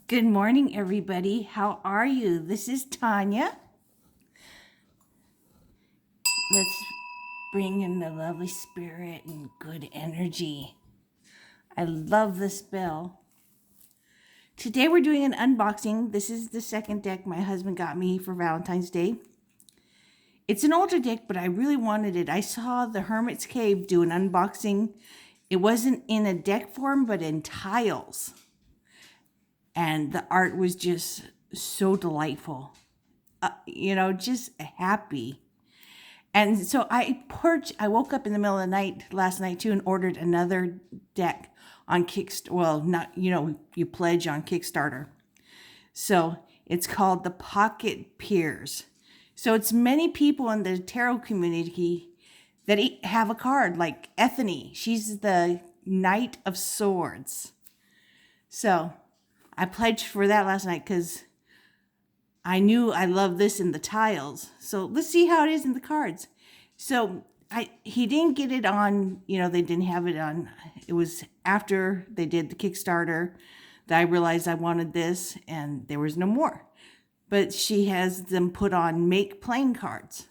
Good morning, everybody. How are you? This is Tanya. Let's bring in the lovely spirit and good energy. I love this bell. Today we're doing an unboxing. This is the second deck my husband got me for Valentine's Day. It's an older deck, but I really wanted it. I saw the Hermit's Cave do an unboxing. It wasn't in a deck form, but in tiles. And the art was just so delightful. Just happy. And so I woke up in the middle of the night last night too and ordered another deck on Kickstarter. Well, not, you pledge on Kickstarter. So it's called the Pocket Piers. So it's many people in the tarot community that have a card, like Ethany. She's the Knight of Swords. So I pledged for that last night because I knew I loved this in the tiles. So let's see how it is in the cards. So he didn't get it on, they didn't have it on. It was after they did the Kickstarter that I realized I wanted this and there was no more. But she has them put on make playing cards.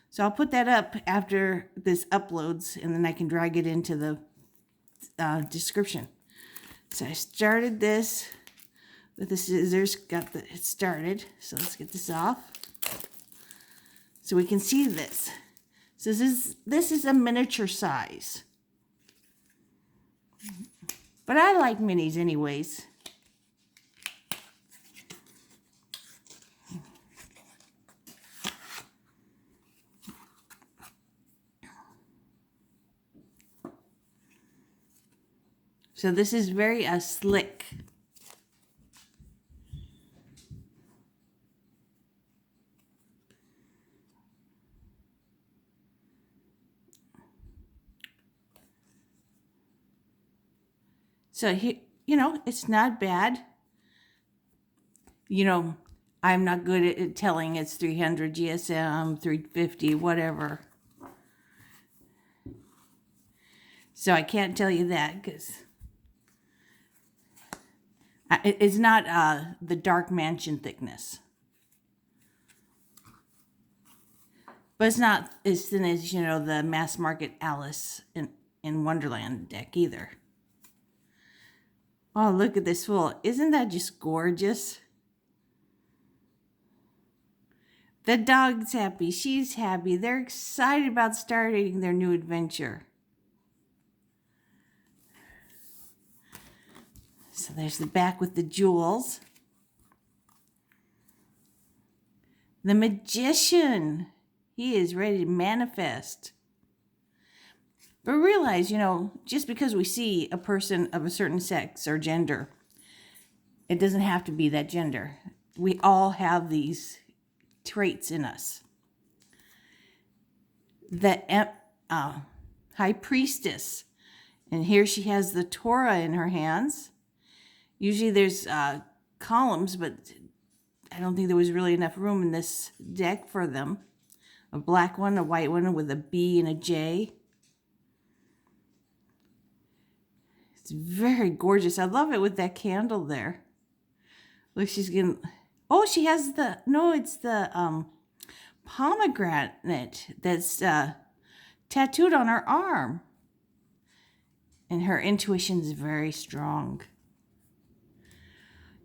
So I'll put that up after this uploads and then I can drag it into the description. So I started this with the scissors, got it started. So let's get this off so we can see this. So this is a miniature size, but I like minis anyways. So this is very slick. So it's not bad. I'm not good at telling it's 300 GSM, 350, whatever. So I can't tell you that because it's not the Dark Mansion thickness. But it's not as thin as, the mass market Alice in Wonderland deck either. Oh, look at this fool. Isn't that just gorgeous? The dog's happy. She's happy. They're excited about starting their new adventure. So there's the back with the jewels. The magician. He is ready to manifest. But realize, just because we see a person of a certain sex or gender, it doesn't have to be that gender. We all have these traits in us. The high priestess. And here she has the Torah in her hands. Usually there's columns, but I don't think there was really enough room in this deck for them. A black one, a white one with a B and a J. It's very gorgeous. I love it with that candle there. Look, she's getting... Oh, she has it's the pomegranate that's tattooed on her arm. And her intuition is very strong.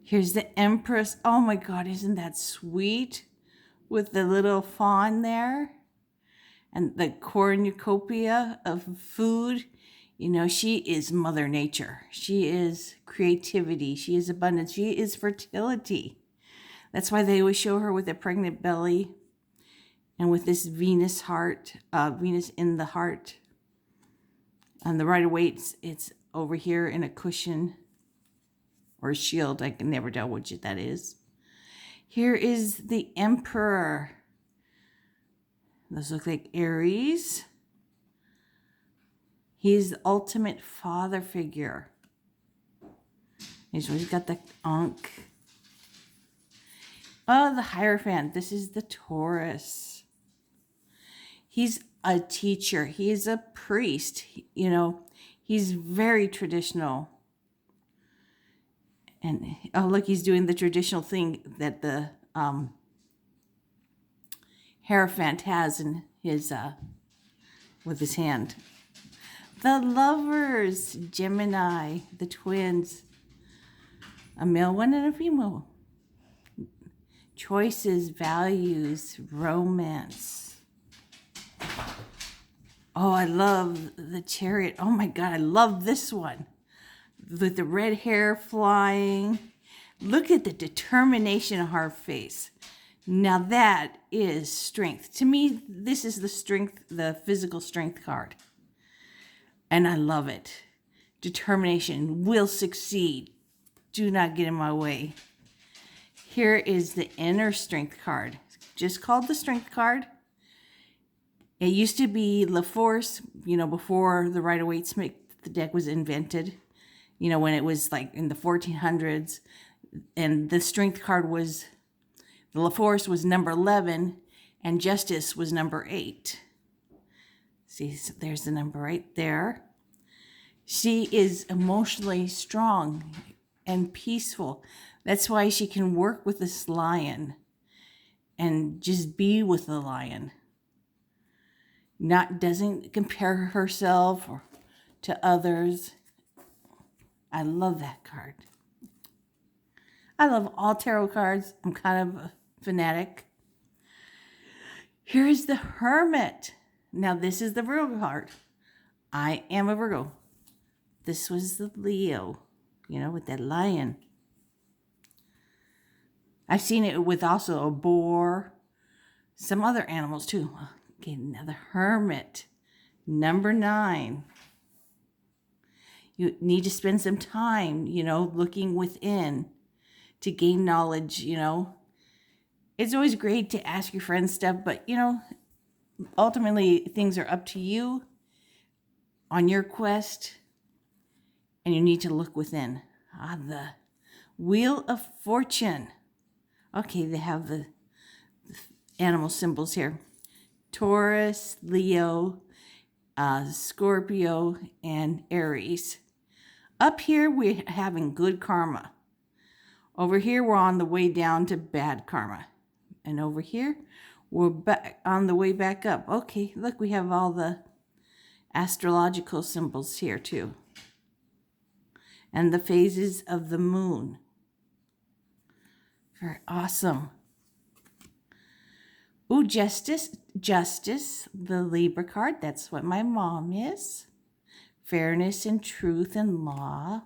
Here's the Empress. Oh my God, isn't that sweet? With the little fawn there. And the cornucopia of food. She is Mother Nature. She is creativity. She is abundance. She is fertility. That's why they always show her with a pregnant belly and with this Venus heart, Venus in the heart. On the right away, it's over here in a cushion or a shield. I can never tell which that is. Here is the Emperor. Those look like Aries. He's the ultimate father figure. He's got the Ankh. Oh, the Hierophant. This is the Taurus. He's a teacher. He is a priest. He's very traditional. And oh, look, he's doing the traditional thing that the Hierophant has in his with his hand. The lovers, Gemini, the twins, a male one and a female. Choices, values, romance. Oh, I love the Chariot. Oh my God, I love this one. With the red hair flying. Look at the determination on her face. Now that is strength. To me, this is the strength, the physical strength card. And I love it. Determination, will succeed. Do not get in my way. Here is the inner strength card. Just called the strength card. It used to be La Force, before the Rider-Waite-Smith deck was invented. When it was like in the 1400s. And the strength card was, the La Force was number 11 and Justice was number 8. See, so there's the number 8 there. She is emotionally strong and peaceful. That's why she can work with this lion and just be with the lion. Doesn't compare herself to others. I love that card. I love all tarot cards. I'm kind of a fanatic. Here's the Hermit. Now this is the Virgo card. I am a Virgo. This was the Leo, with that lion. I've seen it with also a boar, some other animals too. Okay, now the Hermit, number 9. You need to spend some time, looking within to gain knowledge, It's always great to ask your friends stuff, but, ultimately things are up to you on your quest, and you need to look within. The Wheel of Fortune. Okay, they have the animal symbols here. Taurus, Leo, Scorpio, and Aries. Up here, we're having good karma. Over here, we're on the way down to bad karma. And over here, we're back on the way back up. Okay, look, we have all the astrological symbols here too. And the phases of the moon. Very awesome. Ooh, Justice, the Libra card. That's what my mom is. Fairness and truth and law.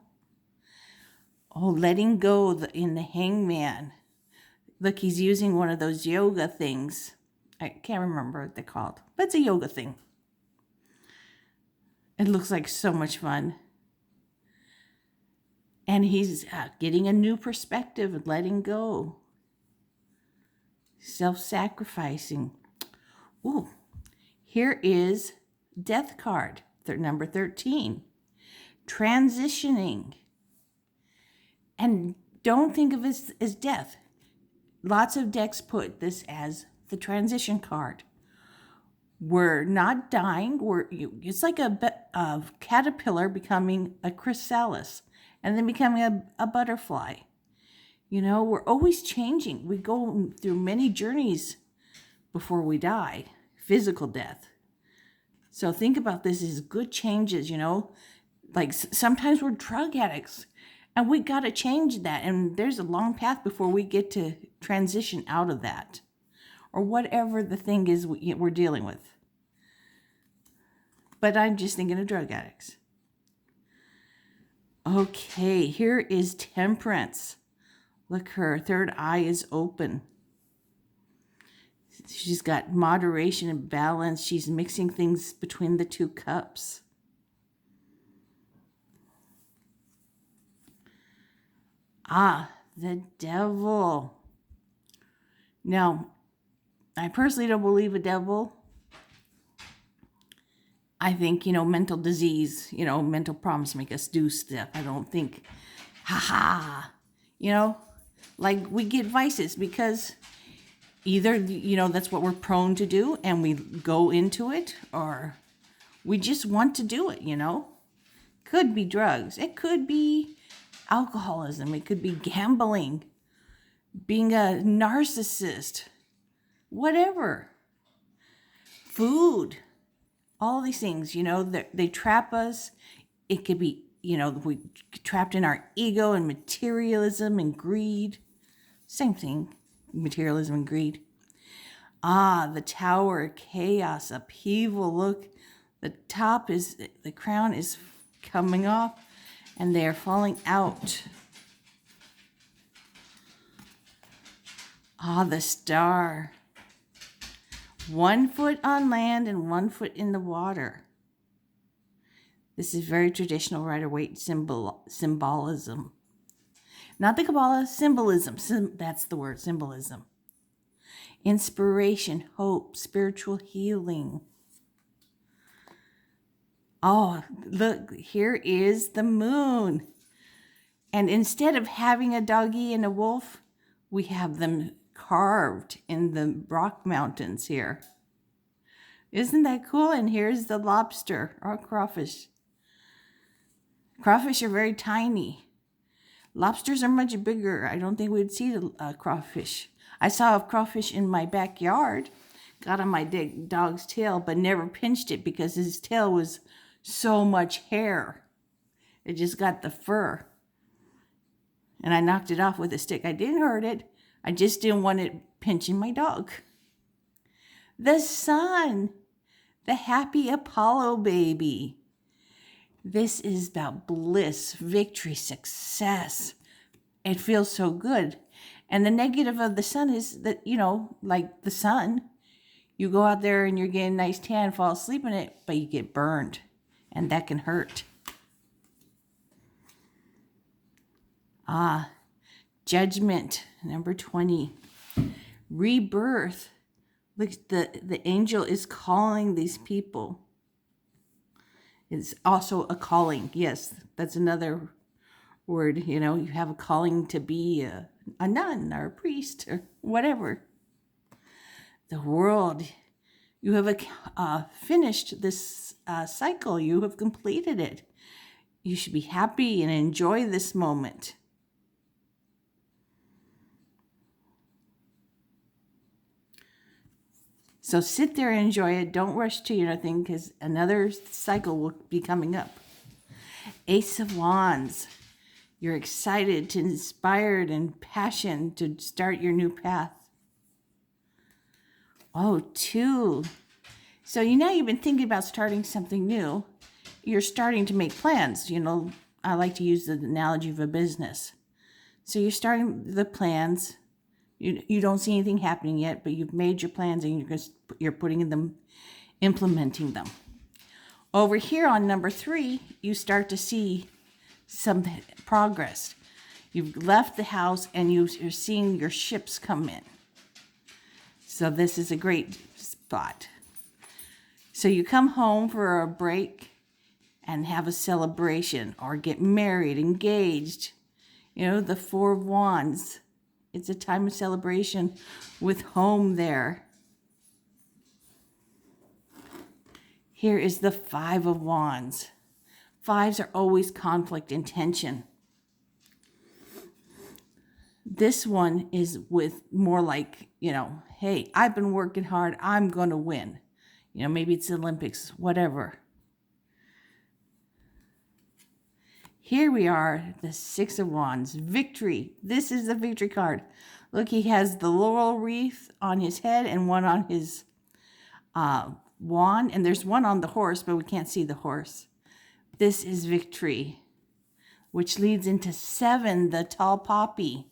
Oh, letting go in the Hangman. Look, he's using one of those yoga things. I can't remember what they're called, but it's a yoga thing. It looks like so much fun. And he's getting a new perspective and letting go. Self-sacrificing. Ooh, here is Death card, number 13. Transitioning. And don't think of it as death. Lots of decks put this as the transition card. We're not dying. It's like a caterpillar becoming a chrysalis and then becoming a butterfly. We're always changing. We go through many journeys before we die, physical death. So think about this as good changes, Like sometimes we're drug addicts and we got to change that. And there's a long path before we get to transition out of that or whatever the thing is we're dealing with. But I'm just thinking of drug addicts. Okay, here is Temperance. Look, her third eye is open. She's got moderation and balance. She's mixing things between the 2 cups. The Devil. Now, I personally don't believe a devil. I think, mental disease, mental problems make us do stuff. I don't think, like we get vices because either, that's what we're prone to do and we go into it, or we just want to do it, Could be drugs. It could be alcoholism. It could be gambling, being a narcissist, whatever. Food, all these things, they trap us. It could be, we trapped in our ego and materialism and greed. Same thing, materialism and greed. The tower, chaos, upheaval. Look, the crown is coming off and they are falling out. The star. 1 foot on land and 1 foot in the water. This is very traditional Rider-Waite symbolism. Not the Kabbalah, symbolism. That's the word, symbolism. Inspiration, hope, spiritual healing. Oh, look, here is the moon. And instead of having a doggy and a wolf, we have them carved in the rock mountains here. Isn't that cool? And here's the lobster or crawfish. Crawfish are very tiny. Lobsters are much bigger. I don't think we'd see the crawfish. I saw a crawfish in my backyard, got on my dog's tail, but never pinched it because his tail was so much hair. It just got the fur. And I knocked it off with a stick. I didn't hurt it. I just didn't want it pinching my dog. The sun, the happy Apollo baby. This is about bliss, victory, success. It feels so good. And the negative of the sun is that, like the sun, you go out there and you're getting a nice tan, fall asleep in it, but you get burned. And that can hurt. Judgment, number 20. Rebirth. Look, the angel is calling these people. It's also a calling. Yes, that's another word. You have a calling to be a nun or a priest or whatever. The world. You have finished this cycle. You have completed it. You should be happy and enjoy this moment. So sit there and enjoy it. Don't rush to anything because another cycle will be coming up. Ace of Wands. You're excited, inspired, and passionate to start your new path. 2. So you've been thinking about starting something new. You're starting to make plans. I like to use the analogy of a business. So you're starting the plans. You don't see anything happening yet, but you've made your plans and you're putting them, implementing them. Over here on number 3, you start to see some progress. You've left the house and you're seeing your ships come in. So this is a great spot. So you come home for a break and have a celebration or get married, engaged. The 4 of Wands. It's a time of celebration with home there. Here is the 5 of Wands. 5s are always conflict and tension. This one is with more like, hey, I've been working hard. I'm going to win. Maybe it's the Olympics, whatever. Here we are, the 6 of Wands, victory. This is the victory card. Look, he has the laurel wreath on his head and one on his wand. And there's one on the horse, but we can't see the horse. This is victory, which leads into 7, the tall poppy.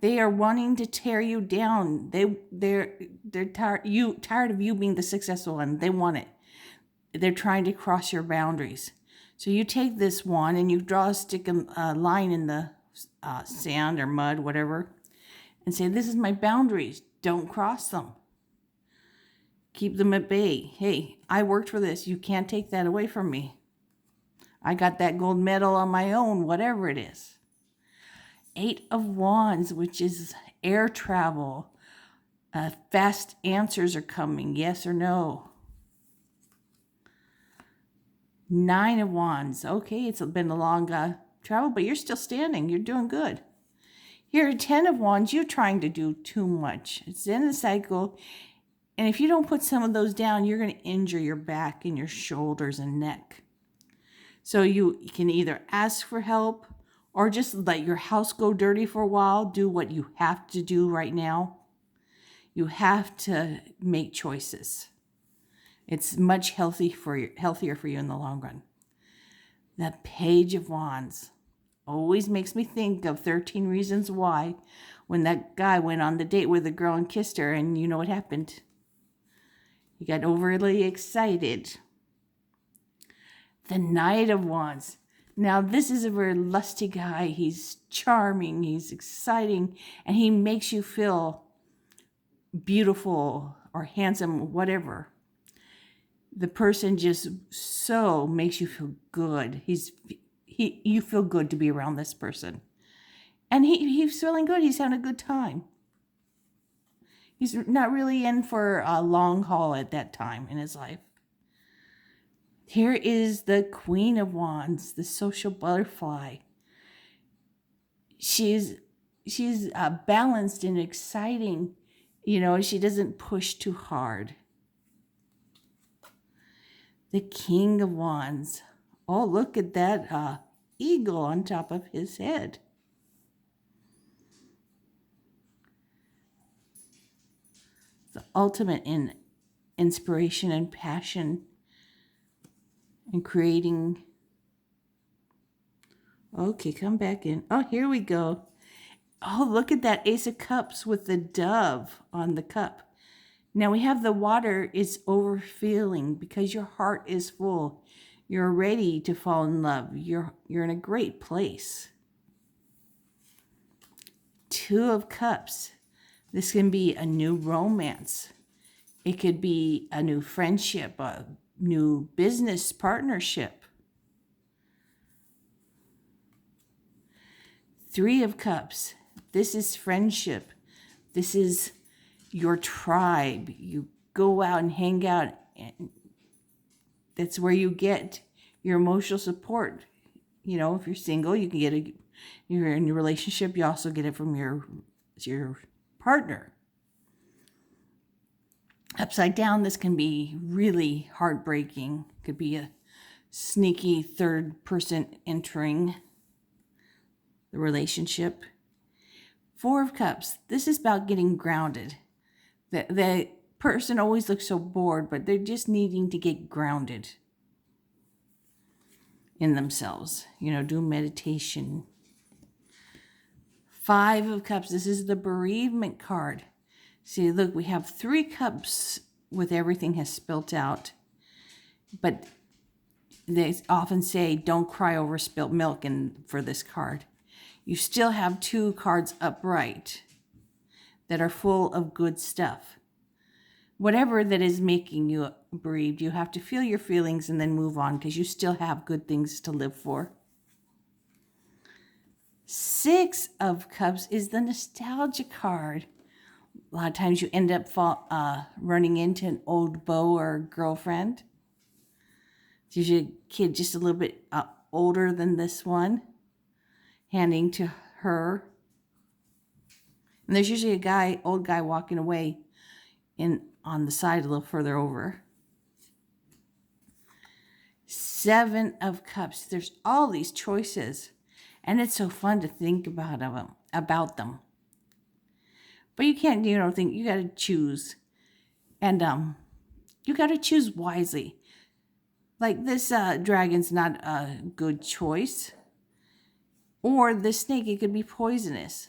They are wanting to tear you down. They're tired of you being the successful one. They want it. They're trying to cross your boundaries. So you take this one and you draw a line in the sand or mud, whatever, and say, this is my boundaries. Don't cross them. Keep them at bay. Hey, I worked for this. You can't take that away from me. I got that gold medal on my own, whatever it is. 8 of Wands, which is air travel. Fast answers are coming, yes or no. 9 of Wands. Okay, it's been a long travel, but you're still standing. You're doing good. Here, 10 of Wands, you're trying to do too much. It's in the cycle. And if you don't put some of those down, you're going to injure your back and your shoulders and neck. So you can either ask for help or just let your house go dirty for a while. Do what you have to do right now. You have to make choices. It's much healthier for you in the long run. The Page of Wands always makes me think of 13 Reasons Why, when that guy went on the date with a girl and kissed her, and you know what happened? He got overly excited. The Knight of Wands. Now, this is a very lusty guy. He's charming, he's exciting, and he makes you feel beautiful or handsome, whatever. The person just so makes you feel good. You feel good to be around this person. And he's feeling good. He's having a good time. He's not really in for a long haul at that time in his life. Here is the Queen of Wands, the social butterfly. She's balanced and exciting. She doesn't push too hard. The King of Wands. Oh, look at that eagle on top of his head. The ultimate in inspiration and passion and creating. Okay, come back in. Oh, here we go. Oh, look at that Ace of Cups with the dove on the cup. Now we have the water is overfilling because your heart is full. You're ready to fall in love. You're in a great place. Two of Cups. This can be a new romance. It could be a new friendship, a new business partnership. Three of Cups. This is friendship. This is your tribe. You go out and hang out, and that's where you get your emotional support. If you're single, you can get it. You're in a relationship, you also get it from your partner. Upside down, this can be really heartbreaking. Could be a sneaky third person entering the relationship. Four of Cups. This is about getting grounded. The person always looks so bored, but they're just needing to get grounded in themselves. Do meditation. Five of Cups. This is the bereavement card. See, look, we have 3 cups with everything has spilt out. But they often say, don't cry over spilt milk for this card. You still have 2 cards upright that are full of good stuff. Whatever that is making you bereaved, you have to feel your feelings and then move on because you still have good things to live for. 6 of Cups is the nostalgia card. A lot of times you end up running into an old beau or girlfriend. It's usually a kid just a little bit older than this one, handing to her. And there's usually a old guy walking away on the side a little further over. 7 of Cups. There's all these choices, and it's so fun to think about them. But you can't, think. You got to choose, and you got to choose wisely. Like this dragon's not a good choice, or the snake, it could be poisonous.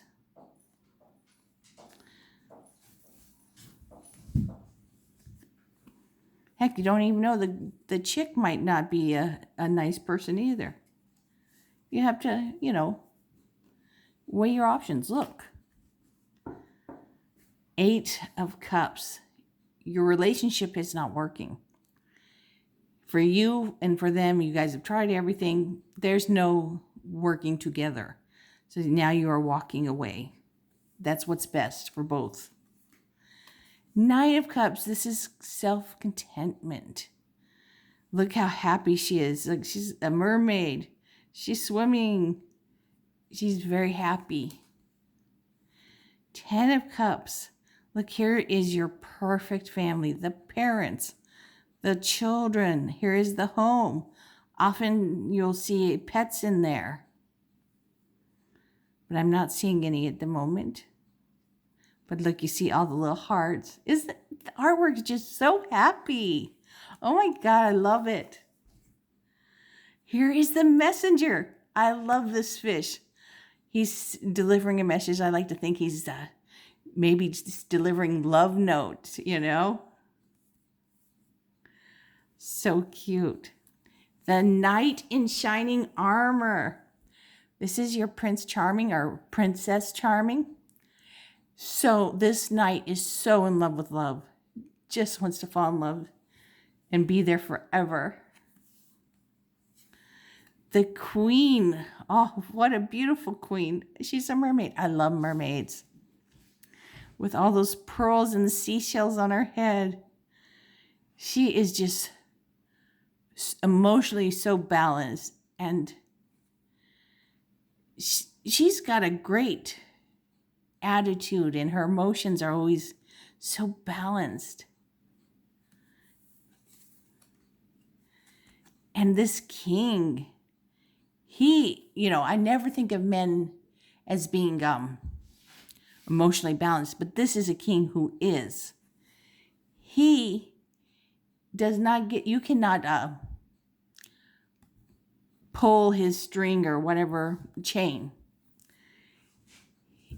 Heck, you don't even know the chick might not be a nice person either. You have to, weigh your options. Look. 8 of Cups. Your relationship is not working. For you and for them, you guys have tried everything. There's no working together. So now you are walking away. That's what's best for both. 9 of Cups. This is self-contentment. Look how happy she is. Like she's a mermaid. She's swimming. She's very happy. 10 of Cups. Look, here is your perfect family. The parents, the children. Here is the home. Often you'll see pets in there, but I'm not seeing any at the moment. But look, you see all the little hearts. The artwork's just so happy. Oh my God, I love it. Here is the messenger. I love this fish. He's delivering a message. I like to think he's maybe just delivering love notes, So cute. The knight in shining armor. This is your Prince Charming or Princess Charming. So this knight is so in love with love. Just wants to fall in love and be there forever. The queen. Oh, what a beautiful queen. She's a mermaid. I love mermaids. With all those pearls and the seashells on her head. She is just emotionally so balanced. And she's got a great attitude, and her emotions are always so balanced. And this king, I never think of men as being emotionally balanced, but this is a king who is. He does not you cannot pull his string or whatever chain.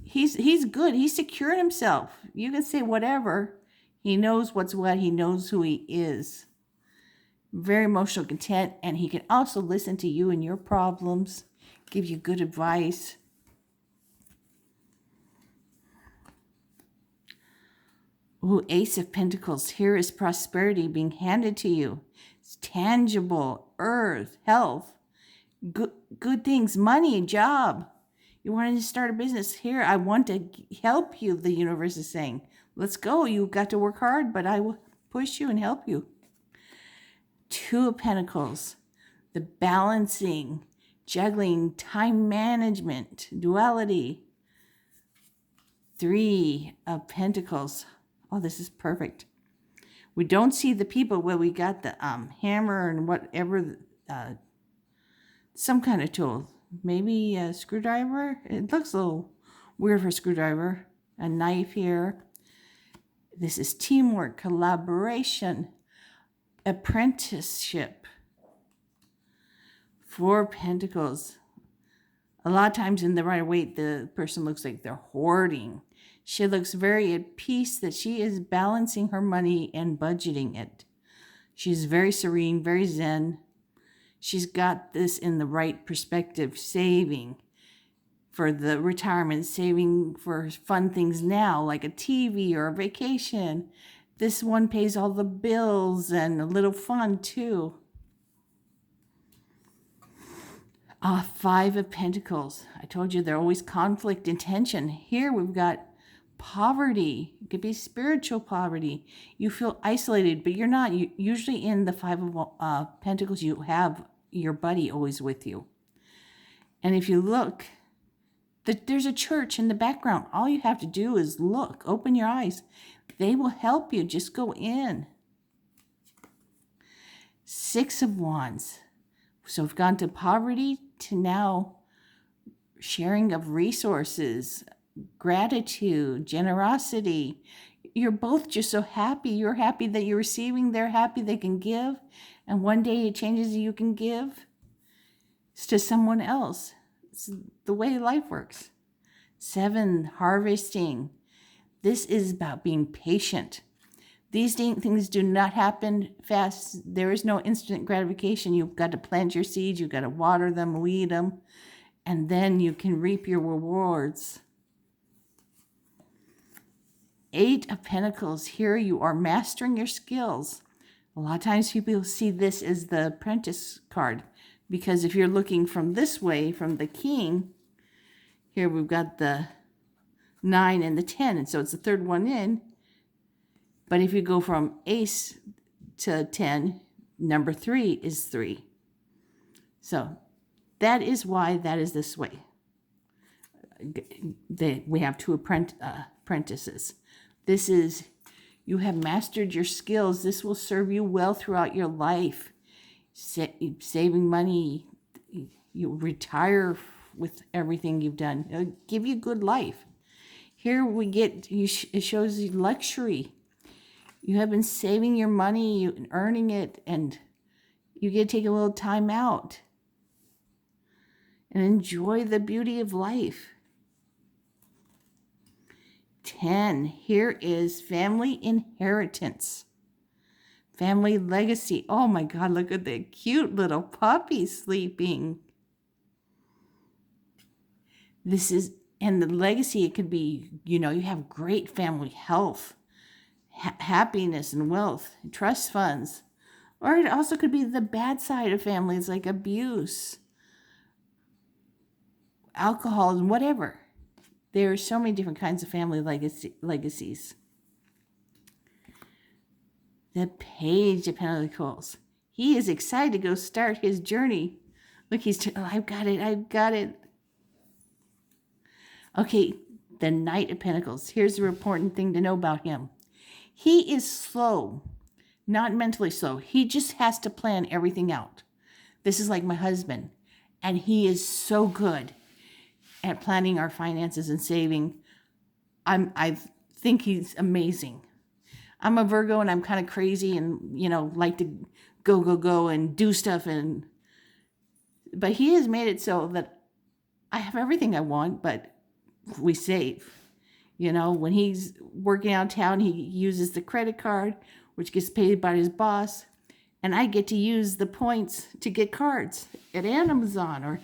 He's good. He's secured himself. You can say whatever. He knows what's what. He knows who he is. Very emotional content, and he can also listen to you and your problems, give you good advice. Ooh, Ace of Pentacles. Here is prosperity being handed to you. It's tangible, earth, health, good things, money, job. You wanted to start a business. Here, I want to help you, the universe is saying. Let's go. You've got to work hard, but I will push you and help you. 2 of Pentacles, the balancing, juggling, time management, duality. 3 of Pentacles. Oh, this is perfect. We don't see the people where we got the hammer and whatever, some kind of tool. Maybe a screwdriver. It looks a little weird for a screwdriver. A knife here. This is teamwork, collaboration, apprenticeship. 4 Pentacles. A lot of times in the Rider-Waite, the person looks like they're hoarding. She looks very at peace that she is balancing her money and budgeting it. She's very serene, very zen. She's got this in the right perspective, saving for the retirement, saving for fun things now, like a TV or a vacation. This one pays all the bills and a little fun too. 5 of Pentacles. I told you they're always conflict and tension. Here we've got poverty. It could be spiritual poverty. You feel isolated, but you're not. Usually in the 5 of Pentacles, you have your buddy always with you. And if you look, there's a church in the background. All you have to do is look. Open your eyes. They will help you. Just go in. 6 of Wands. So we've gone to poverty to now sharing of resources, gratitude, generosity. You're both just so happy. You're happy that you're receiving. They're happy they can give. And one day it changes, you can give to someone else. It's the way life works. 7, harvesting. This is about being patient. These things do not happen fast. There is no instant gratification. You've got to plant your seeds. You've got to water them, weed them, and then you can reap your rewards. 8 of Pentacles. Here you are mastering your skills. A lot of times people see this as the apprentice card, because if you're looking from this way, from the king, here we've got the 9 and the 10, and so it's the third one in. But if you go from ace to 10, number 3 is 3. So that is why that is this way. We have two apprentices. This is, you have mastered your skills. This will serve you well throughout your life. Saving money, you retire with everything you've done. It'll give you good life. Here we get, it shows you luxury. You have been saving your money, earning it, and you get to take a little time out and enjoy the beauty of life. 10, here is family inheritance. Family legacy. Oh my God, look at the cute little puppy sleeping. This is, and the legacy, it could be, you have great family health, happiness and wealth, trust funds. Or it also could be the bad side of families, like abuse, alcohol, and whatever. There are so many different kinds of family legacies. The Page of Pentacles. He is excited to go start his journey. Look, I've got it. Okay, the Knight of Pentacles. Here's the important thing to know about him. He is slow, not mentally slow. He just has to plan everything out. This is like my husband, and he is so good at planning our finances and saving. I think he's amazing. I'm a Virgo, and I'm kind of crazy and, like to go and do stuff. But he has made it so that I have everything I want, but we save. When he's working out of town, he uses the credit card, which gets paid by his boss. And I get to use the points to get cards at Amazon, or,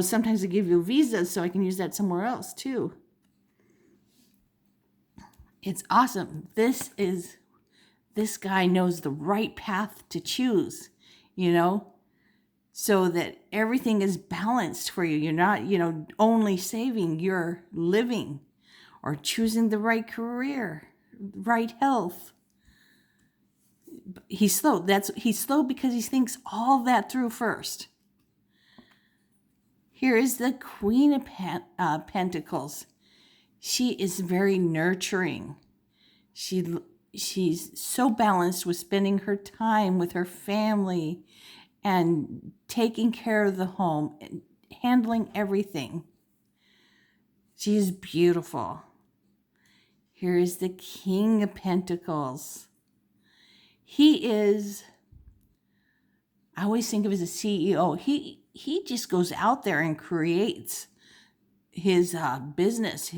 sometimes they give you visas, so I can use that somewhere else too. It's awesome. This guy knows the right path to choose, so that everything is balanced for you. You're not, only saving, you're living or choosing the right career, right health. He's slow. He's slow because he thinks all that through first. Here is the Queen of Pentacles. She is very nurturing. She's so balanced with spending her time with her family and taking care of the home and handling everything. She is beautiful. Here is the King of Pentacles. He is, I always think of as a CEO. He just goes out there and creates his business.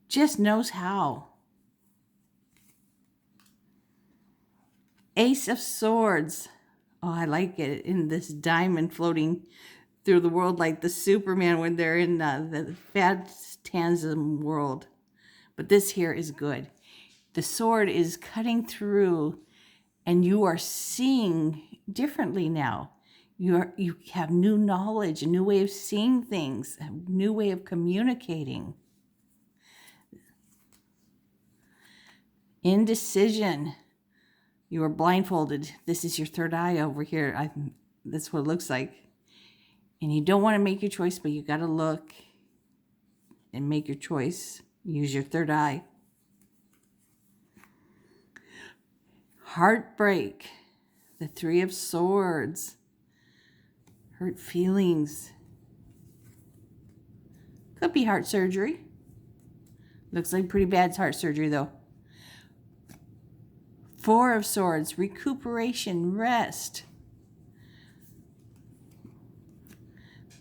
Just knows how. Ace of Swords. Oh, I like it, in this diamond floating through the world like the Superman when they're in the Phantasm world. But this here is good. The sword is cutting through, and you are seeing differently now. You have new knowledge, a new way of seeing things, a new way of communicating. Indecision. You are blindfolded. This is your third eye over here. That's what it looks like. And you don't want to make your choice, but you got to look and make your choice. Use your third eye. Heartbreak. The Three of Swords. Hurt feelings. Could be heart surgery. Looks like pretty bad heart surgery, though. Four of Swords. Recuperation. Rest.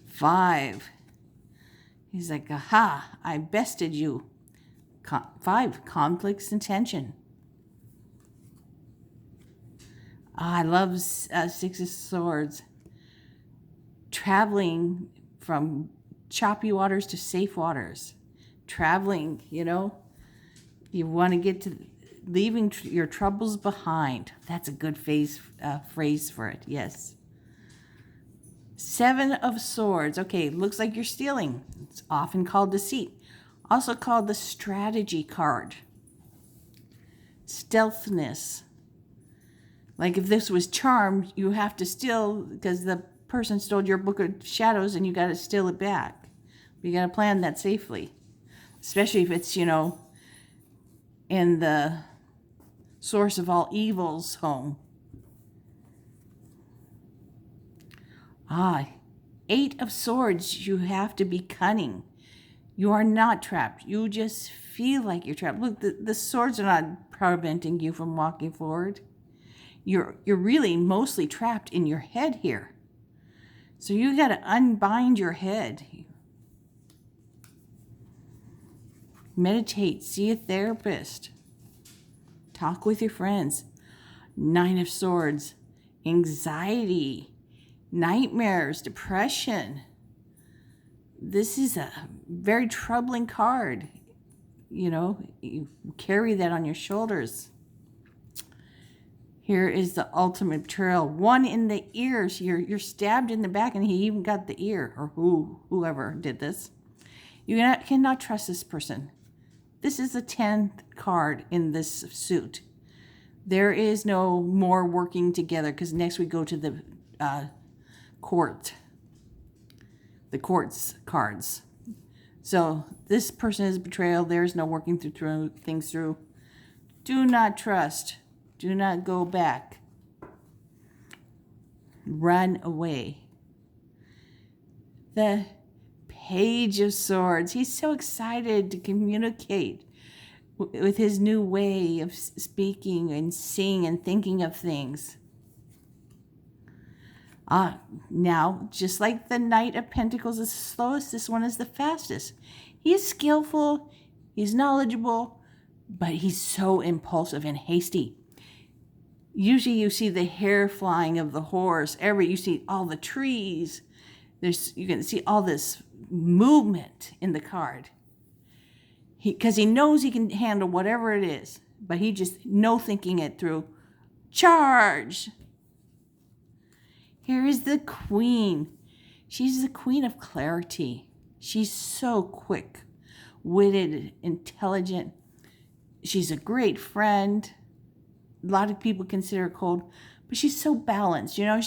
5. He's like, aha, I bested you. 5. Conflicts and tension. I love 6 of Swords. Traveling from choppy waters to safe waters. Traveling, you want to get to leaving your troubles behind. That's a good phrase for it, yes. 7 of Swords. Okay, looks like you're stealing. It's often called deceit. Also called the strategy card. Stealthiness. Like if this was charm, you have to steal because the person stole your book of shadows and you got to steal it back. You got to plan that safely, especially if it's, in the source of all evil's home. Ah, 8 of Swords, you have to be cunning. You are not trapped. You just feel like you're trapped. Look, the swords are not preventing you from walking forward. You're really mostly trapped in your head here. So you got to unbind your head. Meditate, see a therapist. Talk with your friends. 9 of Swords, anxiety, nightmares, depression. This is a very troubling card. You carry that on your shoulders. Here is the ultimate betrayal. 1 in the ears. You're stabbed in the back, and he even got the ear, or whoever did this. You cannot trust this person. This is the 10th card in this suit. There is no more working together, because next we go to the court. The court's cards. So this person is betrayal. There's no working through things through. Do not trust. Do not go back. Run away. The Page of Swords. He's so excited to communicate with his new way of speaking and seeing and thinking of things. Now, just like the Knight of Pentacles is the slowest, this one is the fastest. He is skillful, he's knowledgeable, but he's so impulsive and hasty. Usually you see the hair flying of the horse. You see all the trees. You can see all this movement in the card. Because he knows he can handle whatever it is, but he just no thinking it through. Charge! Here is the Queen. She's the Queen of clarity. She's so quick-witted, intelligent. She's a great friend. A lot of people consider her cold, but she's so balanced. She's not